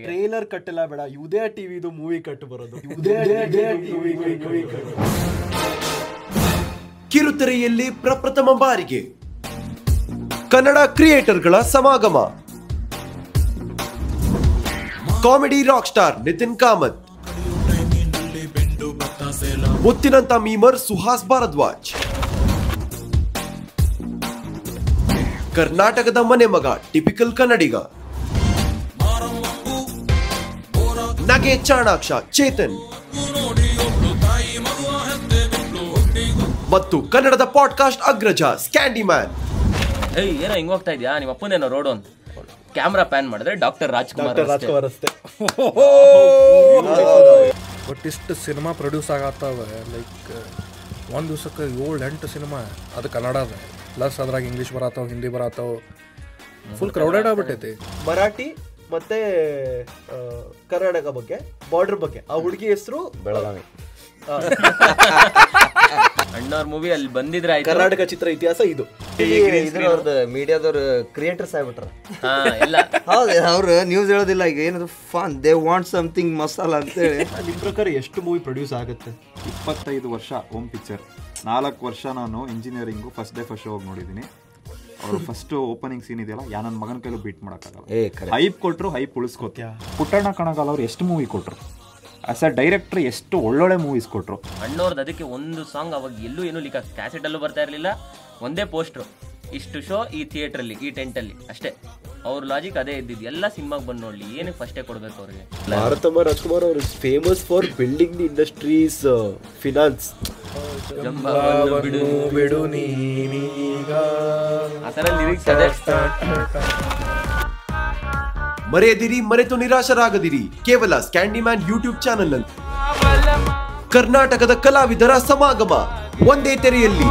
Trailer ಕಟ್ಟೆಲ್ಲ ಬೇಡ, ಉದಯ ಟಿವಿದು movie ಕಟ್ಟು ಬರೋದು. ಕಿರುತೆರೆಯಲ್ಲಿ ಪ್ರಪ್ರಥಮ ಬಾರಿಗೆ ಕನ್ನಡ ಕ್ರಿಯೇಟರ್ಗಳ ಸಮಾಗಮ. Comedy rock star Nitin Kamath, ಮುತ್ತಿನಂತ ಮೀಮರ್ ಸುಹಾಸ್ ಭಾರದ್ವಾಜ್, ಕರ್ನಾಟಕದ ಮನೆ ಮಗ ಟಿಪಿಕಲ್ ಕನ್ನಡಿಗ, ನಗೆ ಚಾಣಾಕ್ಷ ಚೇತನ್ ಮತ್ತು ಕನ್ನಡದ ಪಾಡ್ಕಾಸ್ಟ್ ಅಗ್ರಜ ಸ್ಕ್ಯಾಂಡಿ ಮ್ಯಾನ್. ಏನೋ ಹಿಂಗ್ ಹೋಗ್ತಾ ಇದ್ಯಾ, ನಿಮ್ಮ ಅಪ್ಪನೇನೋ ರೋಡ್ ಅಂತ ಕ್ಯಾಮ್ರಾ ಪ್ಯಾನ್ ಮಾಡಿದ್ರೆ ಡಾಕ್ಟರ್ ರಾಜ್ಕುಮಾರ್ ಅಷ್ಟೇ. ಬಟ್ ಇಷ್ಟು ಸಿನಿಮಾ ಪ್ರೊಡ್ಯೂಸ್ ಆಗತ್ತವ, ಲೈಕ್ ಒಂದು ದಿವ್ಸಕ್ಕೆ 7-8 ಸಿನಿಮಾ ಅದು ಕನ್ನಡ ಅದ, ಪ್ಲಸ್ ಅದ್ರಾಗ ಇಂಗ್ಲೀಷ್ ಬರತ್ತವ, ಹಿಂದಿ ಬರತ್ತವ, ಫುಲ್ ಕ್ರೌಡೆಡ್ ಆಗ್ಬಿಟ್ಟೈತಿ. ಮರಾಠಿ ಮತ್ತೆ ಕರ್ನಾಟಕ ಬಗ್ಗೆ, ಬಾರ್ಡರ್ ಬಗ್ಗೆ. ಆ ಹುಡುಗಿ ಹೆಸರು ಬೆಳಗಾವಿ. ಅಣ್ಣವ್ರ ಮೂವಿ ಅಲ್ಲಿ ಬಂದಿದ್ರೆ ಆಯ್ತು. ಕರ್ನಾಟಕ ಚಿತ್ರ ಇತಿಹಾಸ ಇದು. ಮೀಡಿಯಾದವ್ರು ಕ್ರಿಯೇಟರ್ಸ್ ಆಗ್ಬಿಟ್ರ. ಎಲ್ಲ ಹೌದು, ಅವ್ರು ನ್ಯೂಸ್ ಹೇಳೋದಿಲ್ಲ. ಈಗ ಏನದು fun, they want something masala ಅಂತೇಳಿ. ನಿಮ್ಮ ಪ್ರಕಾರ ಎಷ್ಟು ಮೂವಿ ಪ್ರೊಡ್ಯೂಸ್ ಆಗುತ್ತೆ? 25 ವರ್ಷ ಹೋಮ್ ಪಿಕ್ಚರ್, 4 ವರ್ಷ ನಾನು engineering first day first show ಹೋಗಿ ನೋಡಿದ್ದೀನಿ. ಅವ್ರು ಫಸ್ಟ್ ಓಪನಿಂಗ್ ಸೀನ್ ಇದೆಯಲ್ಲ, ನನ್ನ ಮಗನ ಕೈಲೂ ಬೀಟ್ ಮಾಡೋಕ್ಕಾಗಲ್ಲ. ಹೈಪ್ ಕೊಟ್ಟರು, ಹೈಪ್ ಉಳಿಸ್ಕೋತೀಯ. ಪುಟ್ಟಣ್ಣ ಕಣಗಾಲ್ ಅವ್ರು ಎಷ್ಟು ಮೂವಿ ಕೊಟ್ಟರು, ಆಸ್ ಅ ಡೈರೆಕ್ಟರ್ ಎಷ್ಟು ಒಳ್ಳೊಳ್ಳೆ ಮೂವೀಸ್ ಕೊಟ್ಟರು. ಅಣ್ಣವ್ರದ್ದು ಅದಕ್ಕೆ ಒಂದು ಸಾಂಗ್ ಅವಾಗ ಎಲ್ಲೂ ಏನೂ ಲೀಕ್ ಆಗ, ಕ್ಯಾಸೆಟ್ ಅಲ್ಲೂ ಬರ್ತಾ ಇರಲಿಲ್ಲ. ಒಂದೇ ಪೋಸ್ಟ್ರು, ಇಷ್ಟು ಶೋ ಈ ಥಿಯೇಟ್ರಲ್ಲಿ, ಈ ಟೆಂಟಲ್ಲಿ ಅಷ್ಟೇ. ಅವ್ರ ಲಾಜಿಕ್ ಅದೇ ಇದ್ದಿದ್ದು. ಎಲ್ಲ ಸಿನಿಮಾಗೆ ಬಂದು ನೋಡ್ಲಿ, ಏನಕ್ಕೆ ಫಸ್ಟೇ ಕೊಡ್ಬೇಕು ಅವ್ರಿಗೆ. ಭಾರತಮ್ಮ ರಾಜ್ಕುಮಾರ್ ಅವರು famous for building the industries finance. ಬಿಡು ನೀನೀಗ ಆ ಥರ ಲಿರಿಕ್ಸ್ ಅದೇ. ಮರೆಯದಿರಿ, ಮರೆತು ನಿರಾಶರಾಗದಿರಿ. ಕೇವಲ ಸ್ಕ್ಯಾಂಡಿ ಮ್ಯಾನ್ ಯೂಟ್ಯೂಬ್ ಚಾನೆಲ್ ನಲ್ಲಿ ಕರ್ನಾಟಕದ ಕಲಾವಿದರ ಸಮಾಗಮ ಒಂದೇ ತೆರೆಯಲ್ಲಿ.